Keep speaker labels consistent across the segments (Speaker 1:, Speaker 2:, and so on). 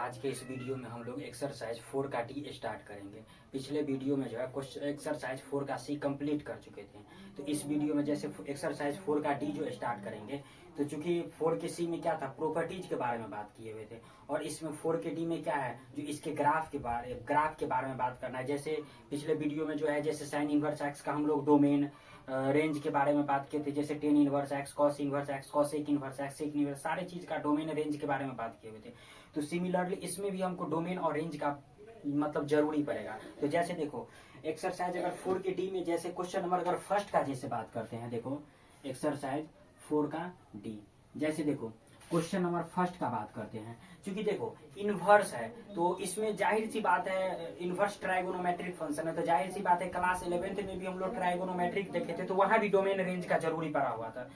Speaker 1: आज के इस वीडियो में हम लोग एक्सरसाइज 4 का डी स्टार्ट करेंगे। पिछले वीडियो में जो है क्वेश्चन एक्सरसाइज 4 का सी कंप्लीट कर चुके थे। तो इस वीडियो में जैसे एक्सरसाइज 4 का डी जो स्टार्ट करेंगे, तो चूंकि 4 के सी में क्या था, प्रॉपर्टीज के बारे में बात किए हुए थे, और इसमें 4 के डी में क्या है, जो इसके ग्राफ के बारे में बात करना है। जैसे पिछले वीडियो में जो है, जैसे साइन इनवर्स एक्स का हम लोग डोमेन रेंज के बारे में बात किए थे, जैसे tan inverse X, cos inverse X, cosec inverse X, sec inverse, सारे चीज का डोमेन रेंज के बारे में बात किए हुए थे। तो सिमिलरली इसमें भी हमको डोमेन और रेंज का मतलब जरूरी पड़ेगा। तो जैसे देखो एक्सरसाइज अगर 4 के डी में जैसे क्वेश्चन नंबर अगर फर्स्ट का जैसे बात करते हैं, देखो एक्सरसाइज 4 का डी, जैसे देखो क्वेश्चन नंबर फर्स्ट का बात करते हैं। क्योंकि देखो इनवर्स है तो इसमें जाहिर सी बात है, इनवर्स ट्राइगोनोमेट्रिक फंक्शन है, तो जाहिर सी बात है क्लास 11th में भी हम लोग ट्राइगोनोमेट्रिक देखे थे, तो वहां भी डोमेन रेंज का जरूरी पड़ा हुआ था।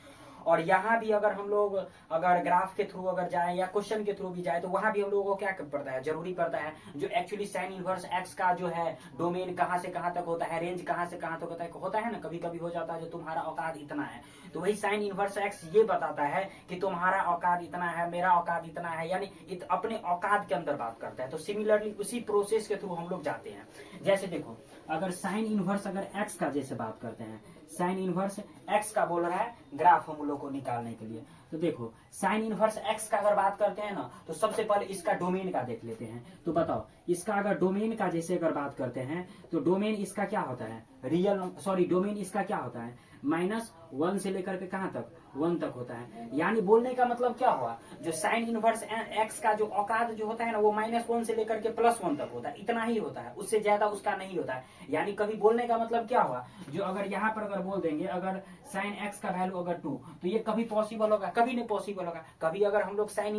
Speaker 1: और यहाँ भी अगर हम लोग अगर ग्राफ के थ्रू अगर जाए या क्वेश्चन के थ्रू भी जाए, तो वहां भी हम लोगों को क्या पड़ता है, जरूरी पड़ता है जो एक्चुअली साइन इनवर्स एक्स का जो है डोमेन कहाँ से कहाँ तक होता है, रेंज कहाँ से कहाँ तक होता है ना। कभी कभी हो जाता है जो तुम्हारा औकात इतना है, तो वही साइन इनवर्स एक्स ये बताता है कि तुम्हारा औकात इतना है, मेरा औकात इतना है, यानी अपने औकात के अंदर बात करता है। तो सिमिलरली उसी प्रोसेस के थ्रू हम लोग जाते हैं। जैसे देखो अगर साइन इनवर्स अगर एक्स का जैसे बात करते हैं, साइन इनवर्स एक्स का बोल रहा है ग्राफ हम लोग को निकालने के लिए। तो देखो साइन इनवर्स एक्स का अगर बात करते हैं ना, तो सबसे पहले इसका डोमेन का देख लेते हैं। तो बताओ इसका अगर डोमेन का जैसे अगर बात करते हैं, तो डोमेन इसका क्या होता है, डोमेन इसका क्या होता है, -1 से लेकर के कहां तक, 1 तक होता है। यानी बोलने का मतलब क्या हुआ, जो साइन इनवर्स एक्स का जो औकात जो होता है ना, वो -1 से लेकर के +1 तक होता है, इतना ही होता है, उससे ज्यादा उसका नहीं होता है। यानी कभी बोलने का मतलब क्या हुआ, जो अगर यहाँ पर अगर बोल देंगे अगर साइन एक्स का वैल्यू अगर 2, तो ये कभी पॉसिबल होगा, कभी नहीं पॉसिबल होगा। कभी अगर हम लोग साइन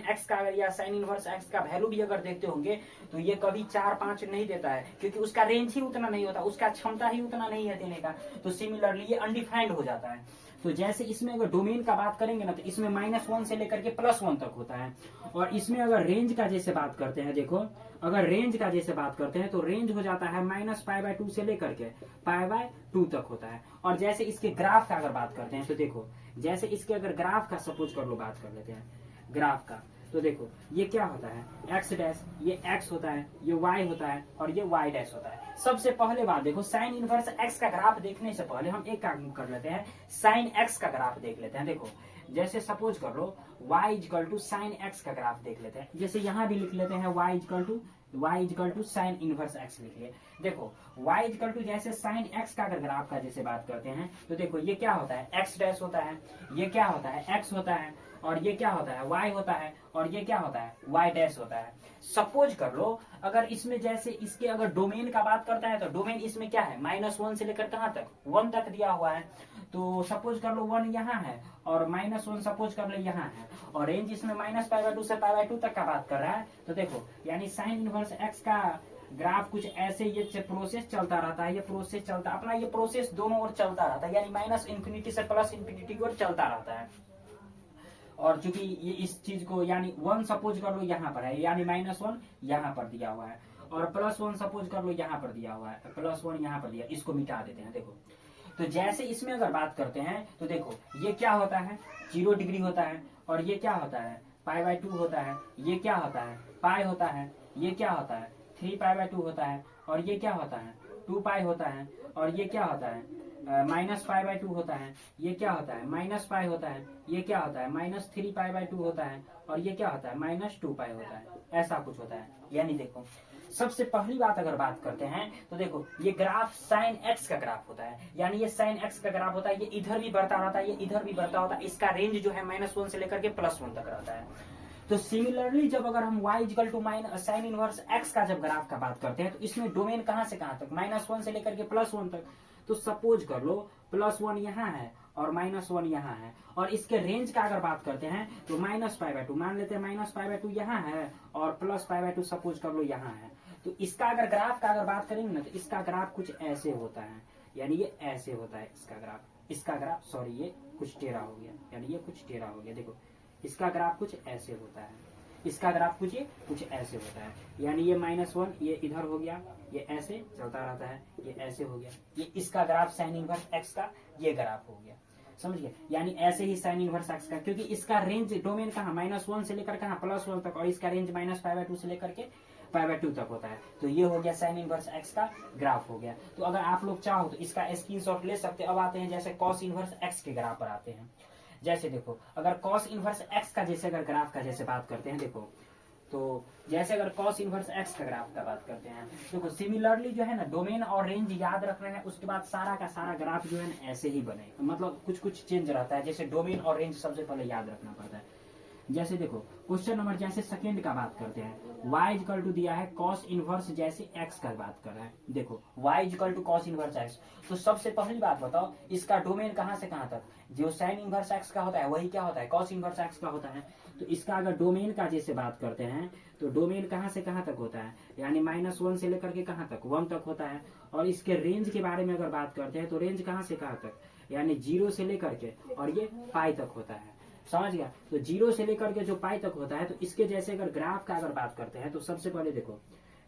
Speaker 1: एक्स का अगर या साइन इनवर्स एक्स का वैल्यू भी अगर देखते होंगे, तो ये कभी 4-5 नहीं देता है, क्योंकि उसका रेंज ही उतना नहीं होता, उसका क्षमता ही उतना नहीं है देने का। तो सिमिलरली ये अनडिफाइंड हो जाता है। तो जैसे इसमें अगर डोमेन का बात करेंगे ना, तो इसमें -1 से लेकर के +1 तक होता है। और इसमें अगर रेंज का जैसे बात करते हैं, देखो अगर रेंज का जैसे बात करते हैं, तो रेंज हो जाता है -π/2 से लेकर के π/2 तक होता है। और जैसे इसके ग्राफ का अगर बात करते हैं, तो देखो जैसे इसके अगर ग्राफ का सपोज कर लो बात कर लेते हैं ग्राफ का, तो देखो ये क्या होता है, x डैश, ये x होता है, ये y होता है, और ये y डैश होता है। सबसे पहले बात देखो, साइन इनवर्स x का ग्राफ देखने से पहले हम एक काम कर लेते हैं, साइन x का ग्राफ देख लेते हैं। देखो जैसे सपोज कर लो y = साइन x का ग्राफ देख लेते हैं। जैसे यहाँ भी लिख लेते हैं y = साइन इनवर्स x लिखिए। देखो y = जैसे साइन x का अगर ग्राफ का जैसे बात करते हैं, तो देखो ये क्या होता है, x डैश होता है, ये क्या होता है, x होता है, और ये क्या होता है, y होता है, और ये क्या होता है, y डैश होता है। सपोज कर लो अगर इसमें जैसे इसके अगर डोमेन का बात करता है, तो डोमेन इसमें क्या है, -1 से लेकर कहां तक, 1 तक दिया हुआ है। तो सपोज कर लो 1 यहाँ है, और -1 सपोज कर लो यहाँ है, और रेंज इसमें -π/2 से π/2 तक का बात कर रहा है। तो देखो यानी साइन इनवर्स एक्स का ग्राफ कुछ ऐसे ये प्रोसेस चलता रहता है, ये प्रोसेस चलता अपना, ये प्रोसेस दोनों ओर चलता रहता है, यानी -∞ से +∞ की ओर चलता रहता है। और चूंकि ये इस चीज को यानी 1 सपोज कर लो यहाँ पर है, यानी -1 यहाँ पर दिया हुआ है, और +1 सपोज कर लो यहाँ पर दिया हुआ है, +1 यहाँ पर दिया, इसको मिटा देते हैं। देखो तो जैसे इसमें अगर बात करते हैं, तो देखो ये क्या होता है, 0 डिग्री होता है, और ये क्या होता है, π/2 होता है, ये क्या होता है, पाई होता है, ये क्या होता है, 3π/2 होता है, और ये क्या होता है, 2π होता है, और ये क्या होता है, -π/2 होता है, ये क्या होता है, -π होता है, ये क्या होता है, -3π/2 होता है, और ये क्या होता है, -2π होता है, ऐसा कुछ होता है। यानी देखो सबसे पहली बात अगर बात करते हैं, तो देखो ये ग्राफ साइन एक्स का ग्राफ होता है, यानी ये साइन एक्स का ग्राफ होता है, ये इधर भी बढ़ता रहता है, ये इधर भी बढ़ता होता है, इसका रेंज जो है -1 से लेकर के +1 तक रहता है। तो सिमिलरली जब अगर हम y = साइन इनवर्स x का जब ग्राफ का बात करते हैं, तो इसमें डोमेन कहां से कहां तक, -1 से लेकर के +1 तक। तो सपोज कर लो +1 यहाँ है और -1 यहाँ है, और इसके रेंज का अगर बात करते हैं, तो -π/2 मान लेते हैं, -π/2 यहाँ है, और +π/2 सपोज कर लो यहाँ है। तो इसका अगर ग्राफ का अगर बात करेंगे ना, तो इसका ग्राफ कुछ ऐसे होता है, यानी ये ऐसे होता है इसका ग्राफ सॉरी ये कुछ टेढ़ा हो गया, यानी ये कुछ टेढ़ा हो गया। देखो इसका ग्राफ कुछ ऐसे होता है, इसका ग्राफ कुछ ऐसे होता है, यानी ये -1 ये इधर हो गया, ये ऐसे चलता रहता है, ये ऐसे हो गया, ये इसका ग्राफ साइन इनवर्स एक्स का ये ग्राफ हो गया। समझ गए। यानी ऐसे ही साइन इनवर्स एक्स का, क्योंकि इसका रेंज डोमेन कहाँ -1 से लेकर कहाँ +1 तक, और इसका रेंज -π/2 से लेकर के π/2 तक होता है। तो ये हो गया साइन इनवर्स एक्स का ग्राफ हो गया। तो अगर आप लोग चाहो तो इसका स्क्रीनशॉट ले सकते हैं। अब आते हैं जैसे कॉस इनवर्स एक्स के ग्राफ पर आते हैं। जैसे देखो अगर कॉस इनवर्स एक्स का जैसे अगर ग्राफ का जैसे बात करते हैं, देखो तो जैसे अगर कॉस इनवर्स एक्स का ग्राफ का बात करते हैं, देखो सिमिलरली जो है ना डोमेन और रेंज याद रखना है, उसके बाद सारा का सारा ग्राफ जो है ना ऐसे ही बने, मतलब कुछ कुछ चेंज रहता है। जैसे डोमेन और रेंज सबसे पहले याद रखना पड़ता है। जैसे देखो क्वेश्चन नंबर जैसे सेकंड का बात करते हैं, y इक्वल टू दिया है कॉस इनवर्स जैसे x का बात कर रहा है। देखो y equal to cos inverse x, तो सबसे पहली बात बताओ इसका डोमेन कहां से कहां तक, जो साइन इनवर्स x का होता है वही क्या होता है, कॉस इनवर्स x का होता है। तो इसका अगर डोमेन का जैसे बात करते हैं तो डोमेन कहां से कहां तक होता है, यानी -1 से लेकर के कहां तक 1 तक होता है। और इसके रेंज के बारे में अगर बात करते हैं तो रेंज कहां से कहां तक, यानी 0 से लेकर के और ये पाई तक होता है, समझ गया। तो 0 से लेकर के जो पाई तक होता है, तो इसके जैसे अगर ग्राफ का अगर बात करते हैं तो सबसे पहले देखो,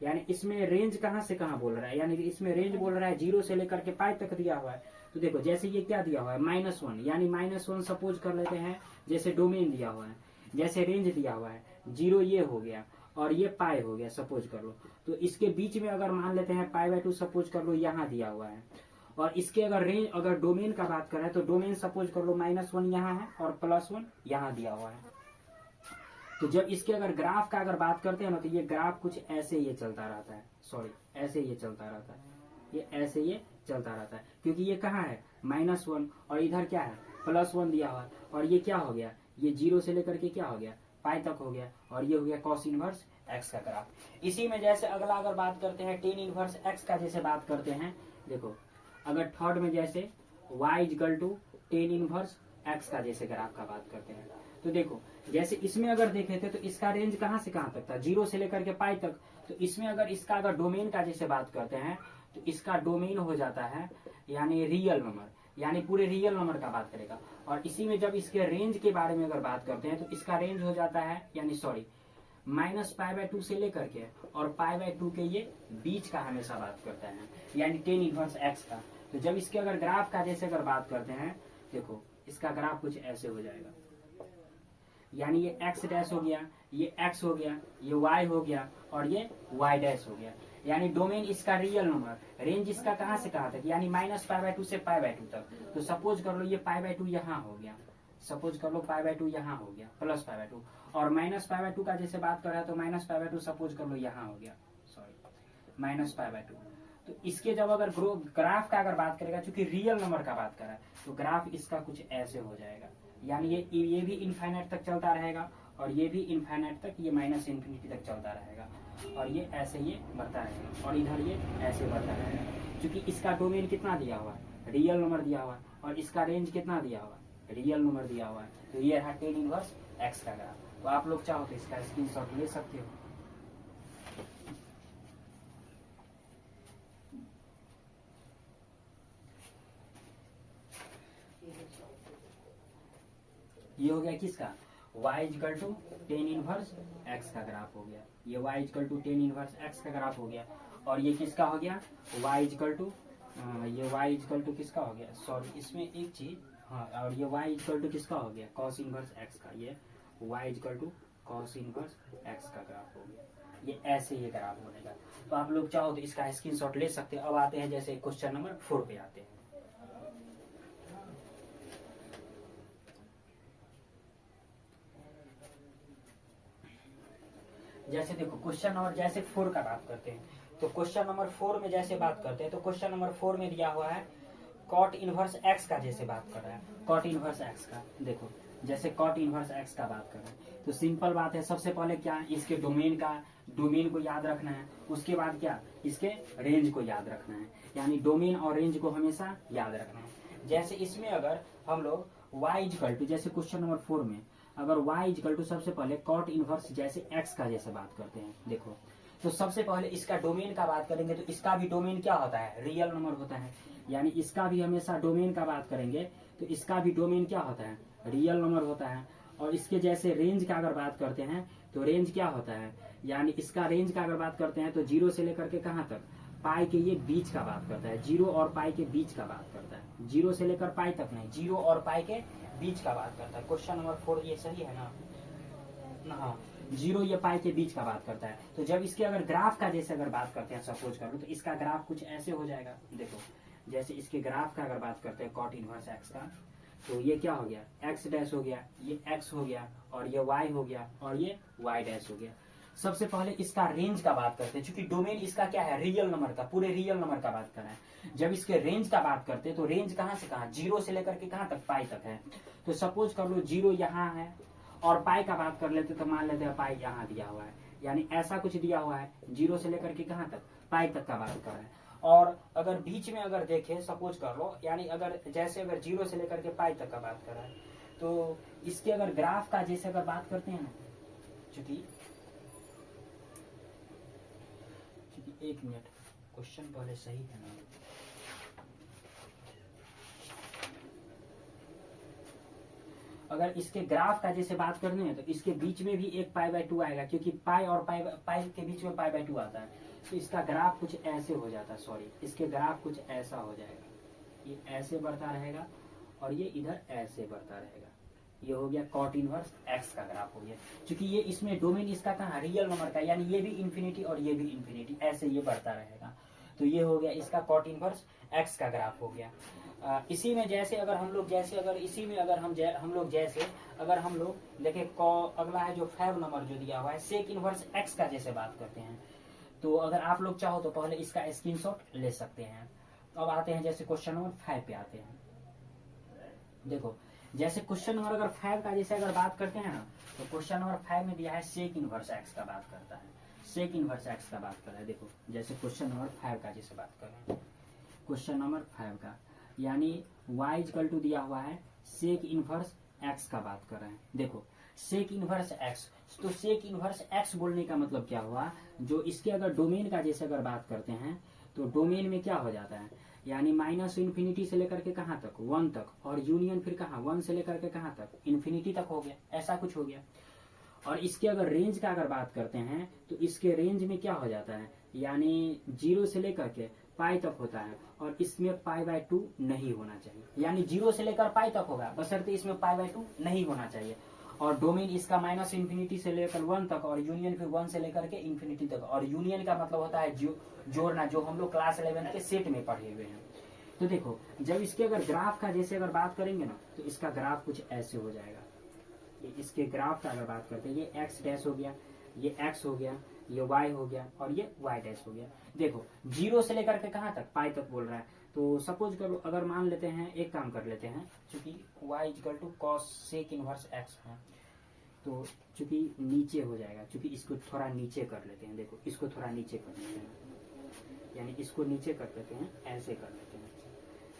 Speaker 1: यानी इसमें रेंज कहां से कहां बोल रहा है, यानी इसमें रेंज बोल रहा है 0 से लेकर के पाई तक दिया हुआ है। तो देखो जैसे ये क्या दिया हुआ है -1, यानी -1 सपोज कर लेते हैं जैसे डोमेन दिया हुआ है, जैसे रेंज दिया हुआ है 0 ये हो गया और ये पाई हो गया सपोज कर लो। तो इसके बीच में अगर मान लेते हैं π/2 सपोज कर लो यहाँ दिया हुआ है। और इसके अगर रेंज अगर डोमेन का बात करें तो डोमेन सपोज कर लो -1 यहाँ है और +1 यहाँ दिया हुआ है। तो जब इसके अगर ग्राफ का अगर बात करते हैं ना, तो ये ग्राफ कुछ ऐसे ये चलता रहता है, सॉरी ऐसे ये चलता रहता है, ये ऐसे ये चलता रहता है, क्योंकि ये कहाँ है -1 और इधर क्या है +1 दिया हुआ है। और ये क्या हो गया, ये 0 से लेकर के क्या हो गया पाई तक हो गया, और ये हो गया कॉस इनवर्स एक्स का ग्राफ। इसी में जैसे अगला अगर बात करते हैं टेन इनवर्स एक्स का जैसे बात करते हैं, देखो अगर थर्ड में जैसे y equal to tan inverse X का जैसे ग्राफ का बात करते हैं, तो देखो जैसे इसमें अगर देखे थे तो इसका रेंज कहां से कहां तक था 0 से लेकर के पाई तक। तो इसमें अगर इसका अगर डोमेन का जैसे बात करते हैं तो इसका डोमेन हो जाता है यानी रियल नंबर, यानी पूरे रियल नंबर का बात करेगा। और इसी में जब इसके रेंज के बारे में अगर बात करते हैं तो इसका रेंज हो जाता है यानी सॉरी -π/2 से लेकर के और π/2 के ये बीच का हमेशा बात करता है, यानी टेन इनवर्स एक्स का। तो जब इसके अगर ग्राफ का जैसे अगर बात करते हैं, देखो इसका ग्राफ कुछ ऐसे हो जाएगा, यानी ये x डैश हो गया, ये x हो गया, ये y हो गया और ये y डैश हो गया। यानी डोमेन इसका रियल नंबर, रेंज इसका कहां से कहां तक, यानी -π/2 से π/2 तक। तो सपोज कर लो ये π/2 यहाँ हो गया, सपोज कर लो π/2 यहाँ हो गया +π/2, और -π/2 का जैसे बात कर रहा है तो -π/2 सपोज कर लो यहाँ हो गया, सॉरी -π/2। तो इसके जब अगर ग्राफ का अगर बात करेगा, चूंकि रियल नंबर का बात कर रहा है, तो ग्राफ इसका कुछ ऐसे हो जाएगा, यानी ये भी इनफाइनाइट तक चलता रहेगा और ये भी इनफाइनाइट तक, ये -∞ तक चलता रहेगा, और ये ऐसे ये बढ़ता रहेगा और इधर ये ऐसे बढ़ता रहेगा। क्योंकि इसका डोमेन कितना दिया हुआ है, रियल नंबर दिया हुआ है, और इसका रेंज कितना दिया हुआ है, रियल नंबर दिया हुआ है। तो ये रहा टेन इनवर्स एक्स का ग्राफ। तो आप लोग चाहो तो इसका स्क्रीनशॉट ले सकते हो। ये हो गया किसका, y equal to tan inverse X का ग्राफ हो गया, ये y equal to tan inverse X का ग्राफ हो गया। और ये किसका हो गया, y इक्वल टू ये y इक्वल टू किसका हो गया, सॉरी इसमें एक चीज, हाँ, और ये y इक्वल टू किसका हो गया, कॉस इनवर्स एक्स का, ये y equal to cos inverse X का ग्राफ हो गया। ये ऐसे ये ग्राफ बनेगा। तो आप लोग चाहो तो इसका स्क्रीनशॉट ले सकते हैं। अब आते हैं जैसे क्वेश्चन नंबर 4 पे आते हैं। जैसे देखो क्वेश्चन नंबर जैसे 4 का बात करते हैं, तो क्वेश्चन नंबर 4 में जैसे बात करते हैं, तो क्वेश्चन नंबर 4 में दिया हुआ है कॉट इनवर्स एक्स का जैसे बात कर रहा है, कॉट इनवर्स एक्स का। देखो जैसे कॉट इनवर्स एक्स का बात कर रहे हैं, तो सिंपल बात है, सबसे पहले क्या इसके डोमेन को याद रखना है, उसके बाद क्या इसके रेंज को याद रखना है, यानी डोमेन और रेंज को हमेशा याद रखना है। जैसे इसमें अगर हम लोग y इक्वल टू, जैसे क्वेश्चन नंबर 4 में अगर y इक्वल टू सबसे पहले कॉट इनवर्स जैसे x का जैसे बात करते हैं, देखो तो सबसे पहले इसका डोमेन का बात करेंगे, तो इसका भी डोमेन क्या होता है, रियल नंबर होता है, यानी इसका भी हमेशा डोमेन का बात करेंगे तो इसका भी डोमेन क्या होता है, रियल नंबर होता है। और इसके जैसे रेंज का अगर बात करते हैं तो रेंज क्या होता है, यानी इसका रेंज का अगर बात करते हैं तो 0 से लेकर के कहाँ तक पाई के ये बीच का बात करता है, 0 और पाई के बीच का बात करता है, 0 से लेकर पाई तक नहीं, 0 और पाई के बीच का बात करता है। क्वेश्चन नंबर 4 ये सही है ना? हाँ, 0 ये पाई के बीच का बात करता है। तो जब इसके अगर ग्राफ का जैसे अगर बात करते हैं, सपोज कर लो, तो इसका ग्राफ कुछ ऐसे हो जाएगा। देखो जैसे इसके ग्राफ का अगर बात करते हैं कॉट इनवर्स एक्स का, तो ये क्या हो गया, एक्स डैश हो गया, ये एक्स हो गया, और ये वाई हो गया, और ये वाई डैश हो गया। सबसे पहले इसका रेंज का बात करते हैं, क्योंकि डोमेन इसका क्या है, रियल नंबर का, पूरे रियल नंबर का बात कर रहे हैं। जब इसके रेंज का बात करते हैं तो रेंज कहाँ से कहाँ, 0 से लेकर के कहाँ तक, पाई तक है। तो सपोज कर लो 0 यहाँ है, और पाई का बात कर लेते तो मान लेते हैं पाई यहाँ दिया हुआ है, यानी ऐसा कुछ दिया हुआ है 0 से लेकर के कहाँ तक, पाई तक का बात कर रहे हैं। और अगर बीच में अगर देखें, सपोज कर लो, यानी अगर जैसे अगर 0 से लेकर के पाई तक का बात कर रहा है, तो इसके अगर ग्राफ का जैसे अगर बात करते हैं ना, चूंकि एक मिनट, क्वेश्चन पहले सही है ना? अगर इसके ग्राफ का जैसे बात करने हैं तो इसके बीच में भी एक पाई बाय 2 आएगा, क्योंकि पाई और पाई के बीच में पाई बाय 2 आता है। तो इसका ग्राफ कुछ ऐसे हो जाता है, सॉरी, इसके ग्राफ कुछ ऐसा हो जाएगा, ये ऐसे बढ़ता रहेगा और ये इधर ऐसे बढ़ता रहेगा। ये हो गया कॉट इनवर्स एक्स का ग्राफ हो गया, क्योंकि ये इसमें डोमेन इसका कहाँ, रियल नंबर का, यानी ये भी इन्फिनिटी और ये भी इन्फिनिटी, ऐसे ये बढ़ता रहेगा। तो ये हो गया इसका कॉट इनवर्स एक्स का ग्राफ हो गया। इसी में जैसे अगर हम लोग इसी में अगर हम लोग देखें, अगला है जो 5 नंबर जो दिया हुआ है, सेक इनवर्स एक्स का जैसे बात करते हैं, तो अगर आप लोग चाहो तो पहले इसका स्क्रीनशॉट ले सकते हैं। अब आते हैं जैसे क्वेश्चन नंबर 5 पे आते हैं। देखो जैसे क्वेश्चन नंबर अगर 5 का जैसे अगर बात करते हैं ना, तो क्वेश्चन नंबर 5 में दिया है सेक इनवर्स एक्स का बात करता है, सेक इनवर्स एक्स का बात कर रहा है। देखो जैसे क्वेश्चन नंबर 5 का जैसे बात कर रहे हैं, क्वेश्चन नंबर 5 का, यानी y इक्वल टू दिया हुआ है सेक इनवर्स एक्स का बात कर रहे हैं। देखो सेक इनवर्स एक्स, तो सेक इनवर्स एक्स बोलने का मतलब क्या हुआ, जो इसके अगर डोमेन का जैसे अगर बात करते हैं तो डोमेन में क्या हो जाता है, यानी माइनस इन्फिनिटी से लेकर के कहाँ तक, 1 तक, और यूनियन फिर कहाँ, 1 से लेकर के कहाँ तक, इन्फिनिटी तक हो गया, ऐसा कुछ हो गया। और इसके अगर रेंज का अगर बात करते हैं तो इसके रेंज में क्या हो जाता है, यानी 0 से लेकर के पाई तक होता है, और इसमें पाई बाय 2 नहीं होना चाहिए, यानी 0 से लेकर पाई तक होगा, बशर्ते इसमें पाई बाय 2 नहीं होना चाहिए। और डोमेन इसका माइनस इन्फिनिटी से लेकर 1 तक, और यूनियन फिर 1 से लेकर के इन्फिनिटी तक। और यूनियन का मतलब होता है जोड़ना, जो हम लोग क्लास 11 के सेट में पढ़े हुए हैं। तो देखो जब इसके अगर ग्राफ का जैसे अगर बात करेंगे ना, तो इसका ग्राफ कुछ ऐसे हो जाएगा। ये इसके ग्राफ का अगर बात करते हैं, ये एक्स डैश हो गया, ये एक्स हो गया, ये वाई हो गया, और ये वाई डैश हो गया। देखो 0 से लेकर के कहाँ तक, पाई तक बोल रहा है। तो सपोज करो अगर मान लेते हैं, एक काम कर लेते हैं, चूंकि y equal to cosec inverse X है, तो चूंकि नीचे हो जाएगा, चूंकि इसको थोड़ा नीचे कर लेते हैं। देखो इसको थोड़ा नीचे कर लेते हैं, यानी इसको नीचे कर लेते हैं, ऐसे कर लेते हैं,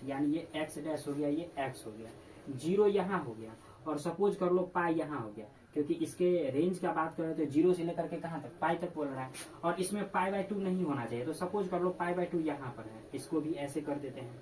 Speaker 1: यानी ये एक्स डैश हो गया, ये एक्स हो गया, 0 यहाँ हो गया, और सपोज कर लो पाई यहाँ हो गया, क्योंकि इसके रेंज का बात करें तो 0 से लेकर के कहाँ तक, पाई तक बोल रहा है, और इसमें पाई बाय 2 नहीं होना चाहिए। तो सपोज कर लो पाई बाय 2 यहाँ पर है, इसको भी ऐसे कर देते हैं।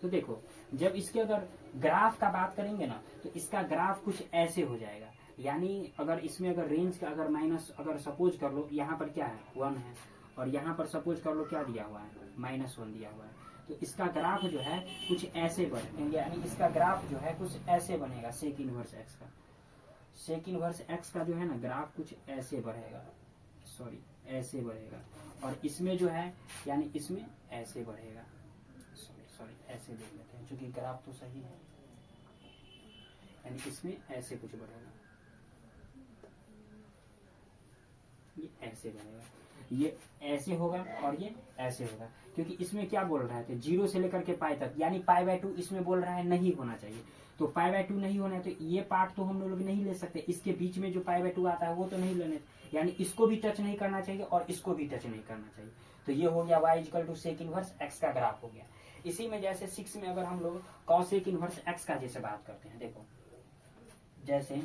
Speaker 1: तो देखो जब इसके अगर ग्राफ का बात करेंगे ना, तो इसका ग्राफ कुछ ऐसे हो जाएगा, यानी अगर इसमें अगर रेंज का अगर माइनस, अगर सपोज कर लो यहाँ पर क्या है, 1 है, और यहाँ पर सपोज कर लो क्या दिया हुआ है, -1 दिया हुआ है। तो इसका ग्राफ जो है कुछ ऐसे बनेगा, यानी इसका ग्राफ जो है कुछ ऐसे बनेगा, सेक इनवर्स एक्स का, सेक इनवर्स एक्स का जो है ना ग्राफ कुछ ऐसे बढ़ेगा, सॉरी ऐसे बढ़ेगा, और इसमें जो है यानी इसमें ऐसे बढ़ेगा, सॉरी ऐसे देख लेते हैं, क्योंकि ग्राफ तो सही है, यानी इसमें ऐसे कुछ बढ़ेगा, ये ऐसे बढ़ेगा, ये ऐसे होगा और ये ऐसे होगा, क्योंकि इसमें क्या बोल रहा है, 0 से लेकर के पाई तक, यानी पाई बाय 2 इसमें बोल रहा है नहीं होना चाहिए। तो पाई बाय 2 नहीं होना है, तो ये पार्ट तो हम लोग नहीं ले सकते, इसके बीच में जो पाई बाय 2 आता है वो तो नहीं लेने, यानी इसको भी टच नहीं करना चाहिए और इसको भी टच नहीं करना चाहिए। तो ये हो गया y equal to sec inverse X का ग्राफ हो गया। इसी में जैसे 6 में अगर हम लोग कॉस सेक इनवर्स एक्स का जैसे बात करते हैं, देखो जैसे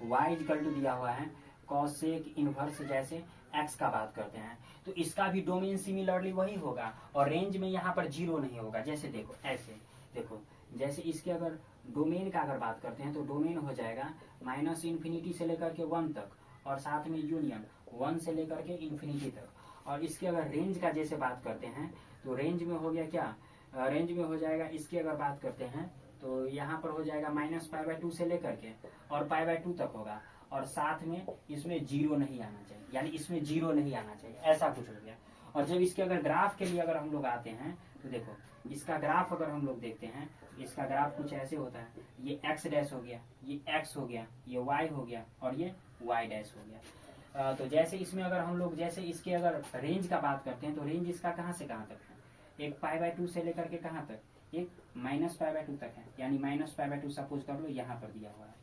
Speaker 1: y इक्वल टू दिया हुआ है कॉस सेक इनवर्स जैसे एक्स का बात करते हैं, तो इसका भी डोमेन सिमिलरली वही होगा, और रेंज में यहाँ पर 0 नहीं होगा। जैसे देखो ऐसे, देखो जैसे इसके अगर डोमेन का अगर बात करते हैं, तो डोमेन हो जाएगा माइनस इन्फिनिटी से लेकर के 1 तक, और साथ में यूनियन 1 से लेकर के इन्फिनिटी तक, और इसके अगर रेंज का जैसे बात करते हैं तो रेंज में हो गया क्या, रेंज में हो जाएगा इसकी अगर बात करते हैं तो यहाँ पर हो जाएगा -π/2 से लेकर के और π/2 तक होगा, और साथ में इसमें 0 नहीं आना चाहिए, यानी इसमें 0 नहीं आना चाहिए, ऐसा कुछ हो गया। और जब इसके अगर ग्राफ के लिए अगर हम लोग आते हैं तो देखो इसका ग्राफ अगर हम लोग देखते हैं, इसका ग्राफ कुछ ऐसे होता है, ये x डैश हो गया, ये x हो गया, ये y हो गया और ये y डैश हो गया। तो जैसे इसमें अगर हम लोग जैसे इसके अगर रेंज का बात करते हैं तो रेंज इसका कहाँ से कहाँ तक है, एक π/2 से लेकर के कहाँ तक, एक -π/2 तक है, यानी -π/2 सपोज कर लो यहाँ पर दिया हुआ है,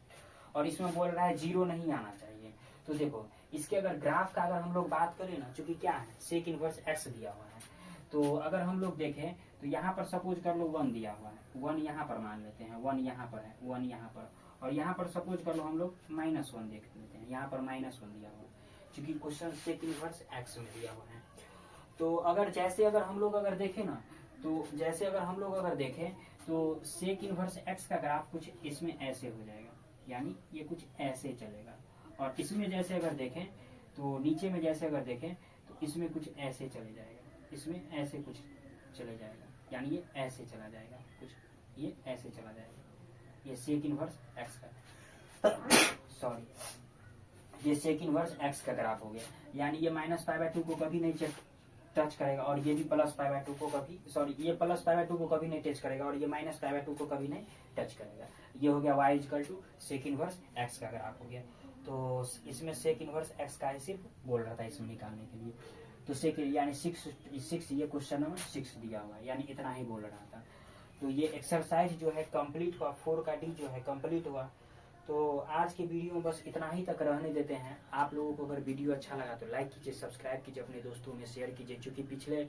Speaker 1: और इसमें बोल रहा है 0 नहीं आना चाहिए। तो देखो इसके अगर ग्राफ का अगर हम लोग बात करें ना, चूंकि क्या है सेक इनवर्स x दिया हुआ है, तो अगर हम लोग देखें तो यहाँ पर सपोज कर लो 1 दिया हुआ है, 1 यहाँ पर मान लेते हैं, 1 यहाँ पर है, 1 यहाँ पर, और यहाँ पर सपोज कर लो हम लोग -1 देख लेते हैं, यहाँ पर -1 दिया हुआ है, चूंकि क्वेश्चन सेक इनवर्स x में दिया हुआ है। तो अगर जैसे अगर हम लोग अगर देखें ना, तो जैसे अगर हम लोग अगर देखें तो सेक इनवर्स x का ग्राफ कुछ इसमें ऐसे हो जाएगा, यानी ये कुछ ऐसे चलेगा, और इसमें जैसे अगर देखें तो नीचे में जैसे अगर देखें तो इसमें कुछ ऐसे चले जाएगा, इसमें ऐसे कुछ चले जाएगा, यानी ये ऐसे चला जाएगा, कुछ ये ऐसे चला जाएगा, ये सेक इनवर्स x का सॉरी ये सेक इनवर्स x का ग्राफ हो गया, यानी ये -π/2 को कभी नहीं टच करेगा, और ये भी +π/2 को कभी ये +π/2 को कभी नहीं टच करेगा, और ये -π/2 को कभी नहीं टच करेगा। ये हो गया y = सेक इनवर्स x का ग्राफ हो गया। तो इसमें सेक इनवर्स x का ही सिर्फ बोल रहा था इसमें निकालने के लिए, तो सेक यानी 6 ये क्वेश्चन नंबर 6 दिया हुआ है, यानी इतना ही बोल रहा था। तो ये एक्सरसाइज जो है कंप्लीट हुआ, 4 का D जो है कंप्लीट हुआ। तो आज के वीडियो में बस इतना ही तक रहने देते हैं। आप लोगों को अगर वीडियो अच्छा लगा तो लाइक कीजिए, सब्सक्राइब कीजिए, अपने दोस्तों में शेयर कीजिए, क्योंकि पिछले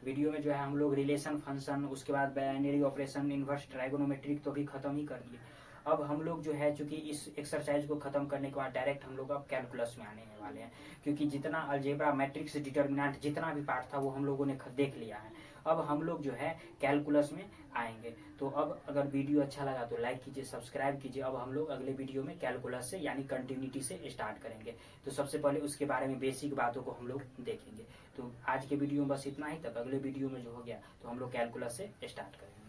Speaker 1: वीडियो में जो है हम लोग रिलेशन फंक्शन, उसके बाद बाइनरी ऑपरेशन, इन्वर्स ट्राइगोनोमेट्रिक तो भी खत्म ही कर दिए। अब हम लोग जो है चूंकि इस एक्सरसाइज को खत्म करने के बाद डायरेक्ट हम लोग अब कैलकुलस में आने वाले हैं, क्योंकि जितना अलजेब्रा, मैट्रिक्स, डिटर्मिनेंट जितना भी पार्ट था वो हम लोगों ने देख लिया है। अब हम लोग जो है कैलकुलस में आएंगे। तो अब अगर वीडियो अच्छा लगा तो लाइक कीजिए, सब्सक्राइब कीजिए। अब हम लोग अगले वीडियो में कैलकुलस से यानी कंटिन्यूटी से स्टार्ट करेंगे। तो सबसे पहले उसके बारे में बेसिक बातों को हम लोग देखेंगे। तो आज के वीडियो में बस इतना ही तक। अगले वीडियो में जो हो गया तो हम लोग कैलकुलस से स्टार्ट करेंगे।